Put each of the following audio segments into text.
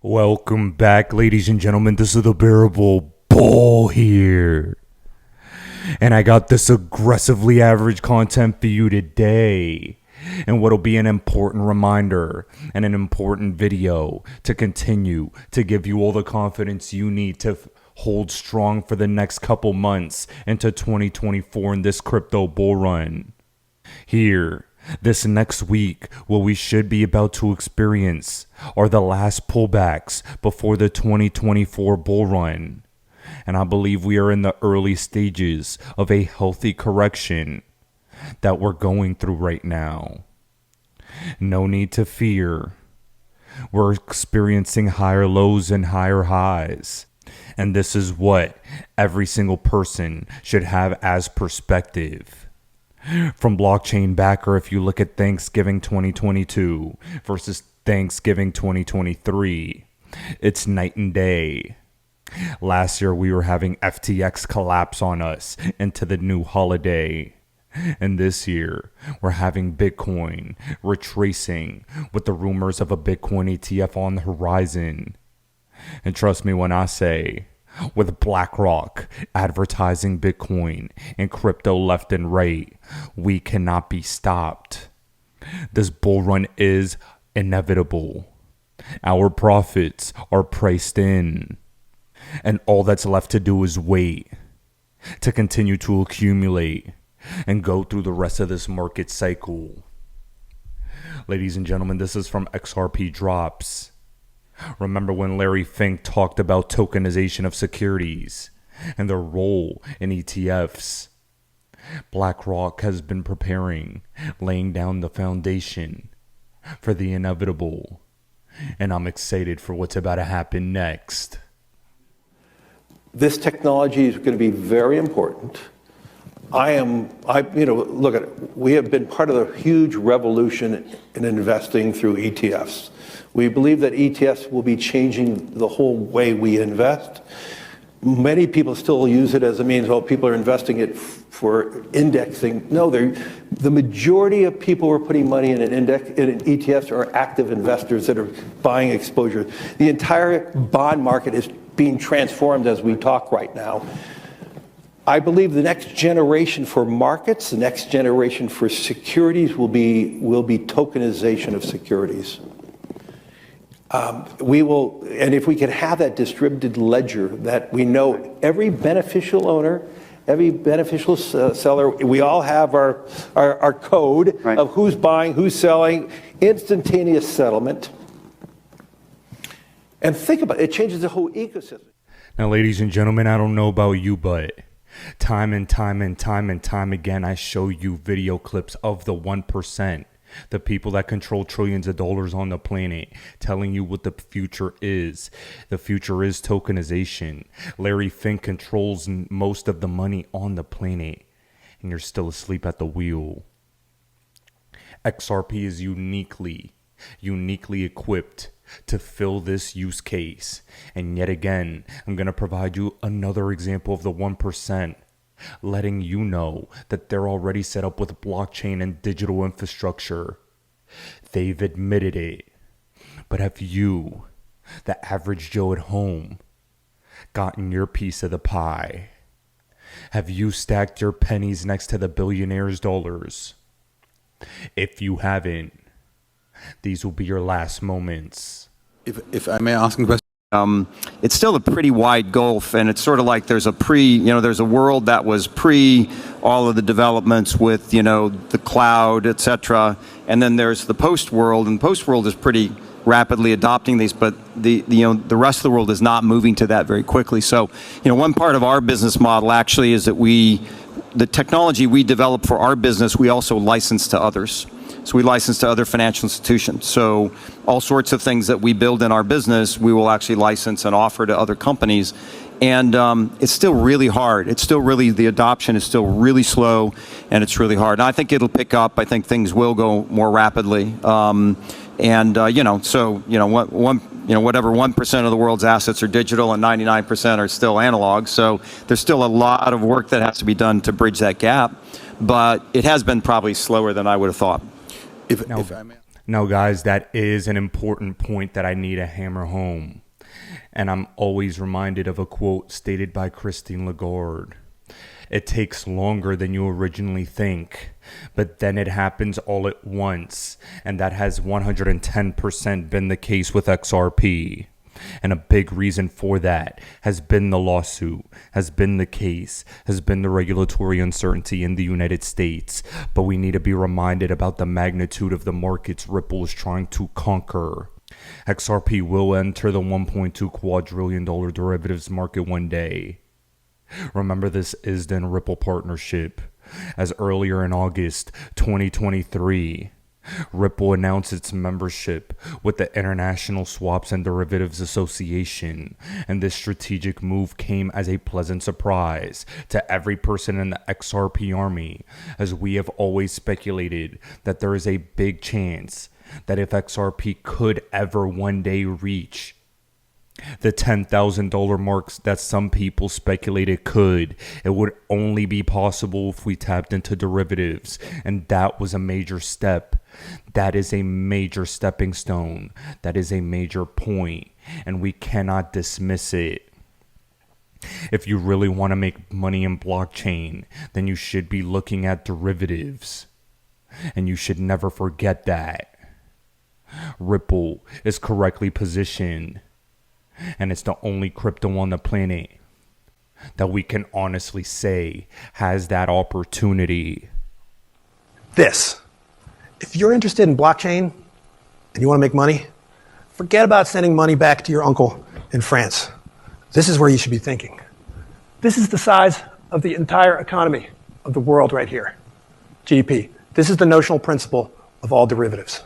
Welcome back, ladies and gentlemen. This is the Bearable Bull here. And I got this aggressively average content for you today. And what'll be an important reminder and an important video to continue to give you all the confidence you need to hold strong for the next couple months into 2024 in this crypto bull run. Here, this next week, what we should be about to experience are the last pullbacks before the 2024 bull run. And I believe we are in the early stages of a healthy correction that we're going through right now. No need to fear. We're experiencing higher lows and higher highs. And this is what every single person should have as perspective. From blockchain backer, if you look at Thanksgiving 2022 versus Thanksgiving 2023, it's night and day. Last year we were having FTX collapse on us into the new holiday. And this year we're having Bitcoin retracing with the rumors of a Bitcoin ETF on the horizon. And trust me when I say, with BlackRock advertising Bitcoin and crypto left and right, we cannot be stopped. This bull run is inevitable. Our profits are priced in. And all that's left to do is wait, to continue to accumulate and go through the rest of this market cycle. Ladies and gentlemen, this is from XRP Drops. Remember when Larry Fink talked about tokenization of securities and their role in ETFs? BlackRock has been preparing, laying down the foundation for the inevitable. And I'm excited for what's about to happen next. This technology is going to be very important. Look at it. We have been part of the huge revolution in investing through ETFs. We believe that ETFs will be changing the whole way we invest. Many people still use it as a means, well, people are investing it for indexing. No, the majority of people who are putting money in in ETFs are active investors that are buying exposure. The entire bond market is being transformed as we talk right now. I believe the next generation for markets, the next generation for securities will be tokenization of securities. And if we can have that distributed ledger that we know every beneficial owner, every beneficial seller, we all have our code of who's buying, who's selling, instantaneous settlement. And think about it, it changes the whole ecosystem. Now, ladies and gentlemen, I don't know about you, but time and time again, I show you video clips of the 1%. The people that control trillions of dollars on the planet, telling you what the future is. The future is tokenization. Larry Fink controls most of the money on the planet, and you're still asleep at the wheel. XRP is uniquely equipped to fill this use case. And yet again, I'm going to provide you another example of the 1%. Letting you know that they're already set up with blockchain and digital infrastructure. They've admitted it. But have you, the average Joe at home, gotten your piece of the pie? Have you stacked your pennies next to the billionaires' dollars? If you haven't, these will be your last moments. If I may ask a question. It's still a pretty wide gulf, and it's sort of like there's a world that was pre all of the developments with, the cloud, etc. And then there's the post world, and the post world is pretty rapidly adopting these, but the rest of the world is not moving to that very quickly. So, one part of our business model actually is that the technology we develop for our business, we also license to others. So we license to other financial institutions. So all sorts of things that we build in our business, we will actually license and offer to other companies. And it's still really hard. The adoption is still really slow, and it's really hard. And I think it'll pick up. I think things will go more rapidly. Whatever 1% of the world's assets are digital and 99% are still analog. So there's still a lot of work that has to be done to bridge that gap. But it has been probably slower than I would have thought. If I may. Now, guys, that is an important point that I need to hammer home. And I'm always reminded of a quote stated by Christine Lagarde. It takes longer than you originally think, but then it happens all at once. And that has 110% been the case with XRP. And a big reason for that has been the lawsuit, has been the case, has been the regulatory uncertainty in the United States. But we need to be reminded about the magnitude of the markets Ripple is trying to conquer. XRP will enter the $1.2 quadrillion derivatives market one day. Remember, this is the Ripple partnership, as earlier in August 2023, Ripple announced its membership with the International Swaps and Derivatives Association, and this strategic move came as a pleasant surprise to every person in the XRP army, as we have always speculated that there is a big chance that if XRP could ever one day reach the $10,000 marks that some people speculated could, it would only be possible if we tapped into derivatives. And that was a major step. That is a major stepping stone. That is a major point, and we cannot dismiss it. If you really want to make money in blockchain, then you should be looking at derivatives. And you should never forget that. Ripple is correctly positioned, and it's the only crypto on the planet that we can honestly say has that opportunity. This. If you're interested in blockchain and you want to make money, forget about sending money back to your uncle in France. This is where you should be thinking. This is the size of the entire economy of the world right here. GDP. This is the notional principle of all derivatives.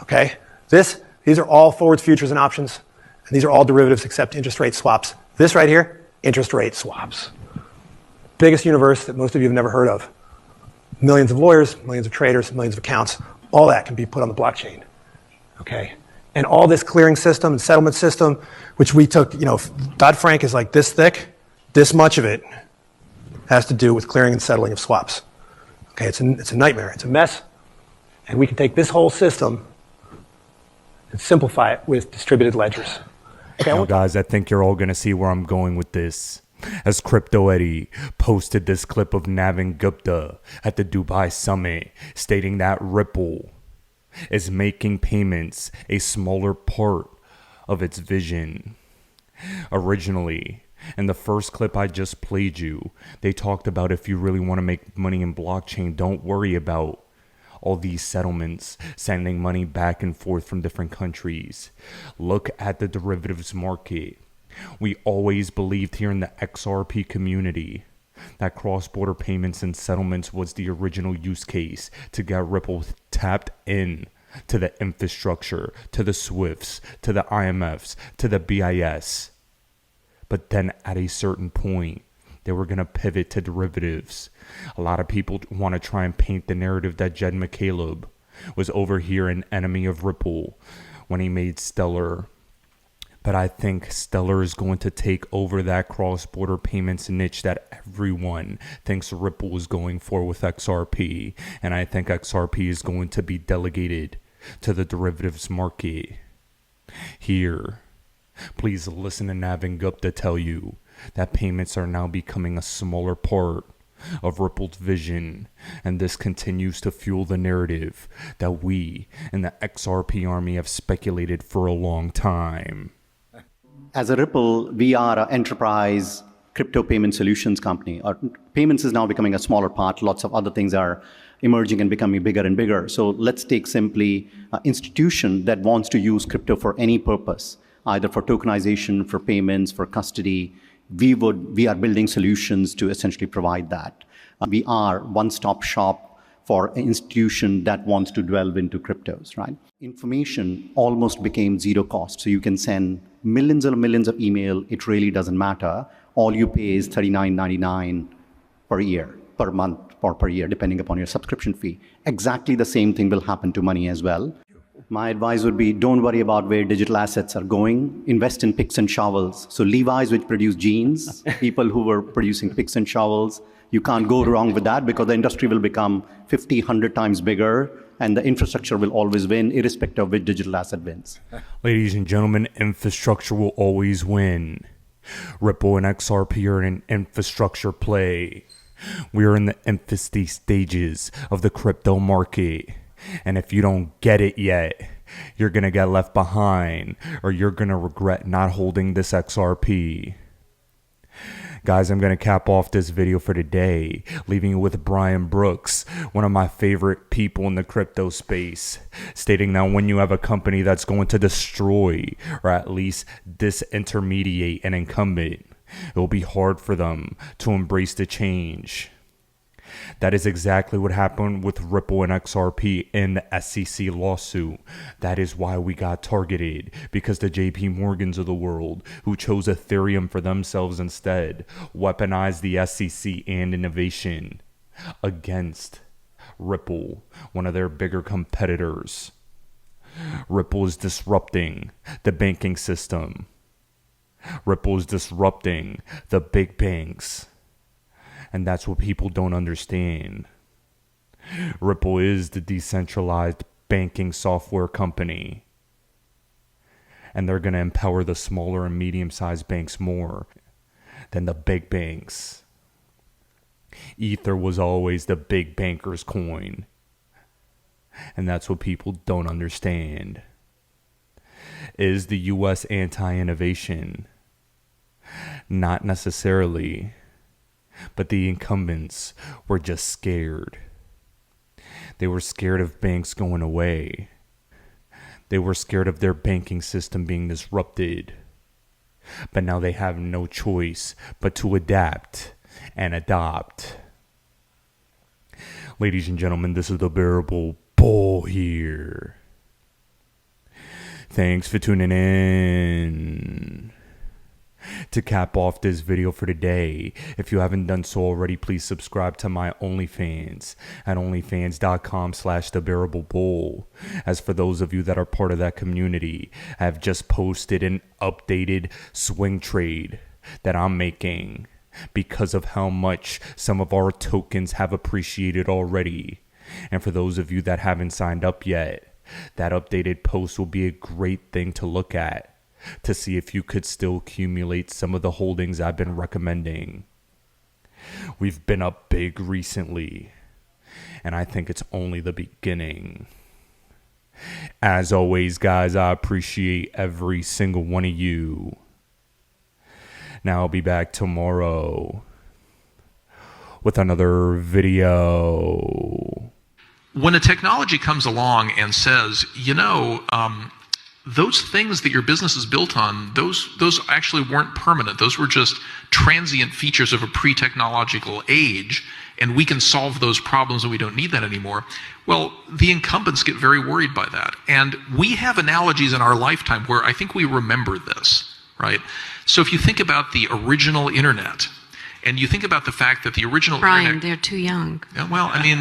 Okay? These are all forwards, futures, and options. And these are all derivatives except interest rate swaps. This right here, interest rate swaps. Biggest universe that most of you have never heard of. Millions of lawyers, millions of traders, millions of accounts. All that can be put on the blockchain. Okay? And all this clearing system and settlement system, which we took, Dodd-Frank is like this thick. This much of it has to do with clearing and settling of swaps. Okay? It's a nightmare. It's a mess. And we can take this whole system and simplify it with distributed ledgers. Okay, now, guys, I think you're all going to see where I'm going with this. As Crypto Eddie posted this clip of Navin Gupta at the Dubai Summit, stating that Ripple is making payments a smaller part of its vision. Originally, in the first clip I just played you, they talked about if you really want to make money in blockchain, don't worry about all these settlements, sending money back and forth from different countries. Look at the derivatives market. We always believed here in the XRP community that cross-border payments and settlements was the original use case to get Ripple tapped in to the infrastructure, to the SWIFTs, to the IMFs, to the BIS. But then at a certain point, they were going to pivot to derivatives. A lot of people want to try and paint the narrative that Jed McCaleb was over here an enemy of Ripple when he made Stellar. But I think Stellar is going to take over that cross-border payments niche that everyone thinks Ripple is going for with XRP. And I think XRP is going to be delegated to the derivatives market. Here, please listen to Navin Gupta tell you that payments are now becoming a smaller part of Ripple's vision, and this continues to fuel the narrative that we in the XRP army have speculated for a long time. As a Ripple, we are an enterprise crypto payment solutions company. Our payments is now becoming a smaller part. Lots of other things are emerging and becoming bigger and bigger. So let's take simply an institution that wants to use crypto for any purpose, either for tokenization, for payments, for custody. We are building solutions to essentially provide that. We are one-stop shop for an institution that wants to delve into cryptos, right? Information almost became zero cost. So you can send millions and millions of email. It really doesn't matter. All you pay is $39.99 per year, per month, or per year, depending upon your subscription fee. Exactly the same thing will happen to money as well. My advice would be, don't worry about where digital assets are going. Invest in picks and shovels. So Levi's, which produce jeans, people who were producing picks and shovels, you can't go wrong with that because the industry will become 50, 100 times bigger. and the infrastructure will always win, irrespective of which digital asset wins. Ladies and gentlemen, infrastructure will always win. Ripple and XRP are an infrastructure play. We are in the infancy stages of the crypto market. And if you don't get it yet, you're going to get left behind, or you're going to regret not holding this XRP. Guys, I'm going to cap off this video for today, leaving you with Brian Brooks, one of my favorite people in the crypto space, stating that when you have a company that's going to destroy, or at least disintermediate an incumbent, it will be hard for them to embrace the change. That is exactly what happened with Ripple and XRP in the SEC lawsuit. That is why we got targeted, because the JP Morgans of the world, who chose Ethereum for themselves instead, weaponized the SEC and innovation against Ripple, one of their bigger competitors. Ripple is disrupting the banking system. Ripple is disrupting the big banks. And that's what people don't understand. Ripple is the decentralized banking software company. And they're going to empower the smaller and medium-sized banks more than the big banks. Ether was always the big banker's coin. And that's what people don't understand. Is the US anti-innovation? Not necessarily. But the incumbents were just scared. They were scared of banks going away. They were scared of their banking system being disrupted. But now they have no choice but to adapt and adopt. Ladies and gentlemen, this is the Bearable Bull here. Thanks for tuning in. To cap off this video for today, if you haven't done so already, please subscribe to my OnlyFans at onlyfans.com/thebearablebull. As for those of you that are part of that community, I have just posted an updated swing trade that I'm making because of how much some of our tokens have appreciated already. And for those of you that haven't signed up yet, that updated post will be a great thing to look at, to see if you could still accumulate some of the holdings I've been recommending. We've been up big recently, and I think it's only the beginning. As always, guys, I appreciate every single one of you. Now I'll be back tomorrow with another video. When a technology comes along and says, those things that your business is built on, those actually weren't permanent. Those were just transient features of a pre-technological age, and we can solve those problems and we don't need that anymore. Well, the incumbents get very worried by that. And we have analogies in our lifetime where I think we remember this, right? So if you think about the original internet, and you think about the fact that the original Brian, internet... they're too young. Yeah, well, I mean,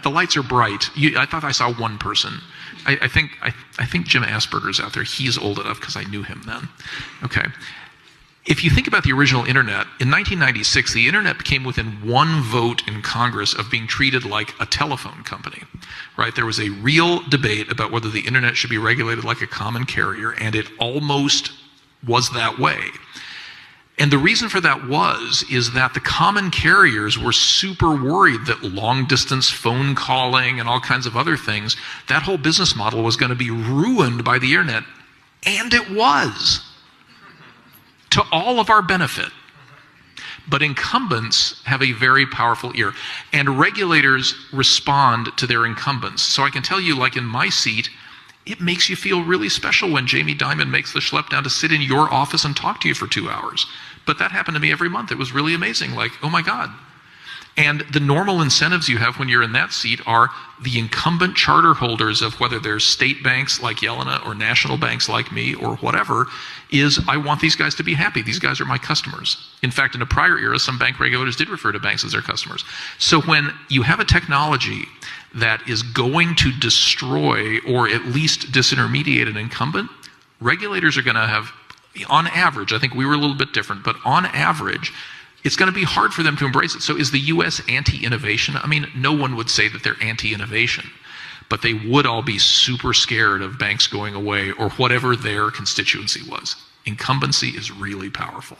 the lights are bright. I thought I saw one person. I think Jim Asperger's out there. He's old enough because I knew him then. Okay. If you think about the original internet, in 1996, the internet came within one vote in Congress of being treated like a telephone company, right? There was a real debate about whether the internet should be regulated like a common carrier, and it almost was that way. And the reason for that is that the common carriers were super worried that long-distance phone calling and all kinds of other things, that whole business model was going to be ruined by the internet. And it was, to all of our benefit. But incumbents have a very powerful ear, and regulators respond to their incumbents. So I can tell you, like in my seat, it makes you feel really special when Jamie Dimon makes the schlep down to sit in your office and talk to you for 2 hours. But that happened to me every month. It was really amazing. Like, oh my God. And the normal incentives you have when you're in that seat are the incumbent charter holders of whether they're state banks like Yelena or national banks like me or whatever, is I want these guys to be happy. These guys are my customers. In fact, in a prior era, some bank regulators did refer to banks as their customers. So when you have a technology that is going to destroy or at least disintermediate an incumbent, regulators are going to have, on average, I think we were a little bit different, but on average, it's going to be hard for them to embrace it. So is the US anti-innovation? I mean, no one would say that they're anti-innovation. but they would all be super scared of banks going away or whatever their constituency was. Incumbency is really powerful.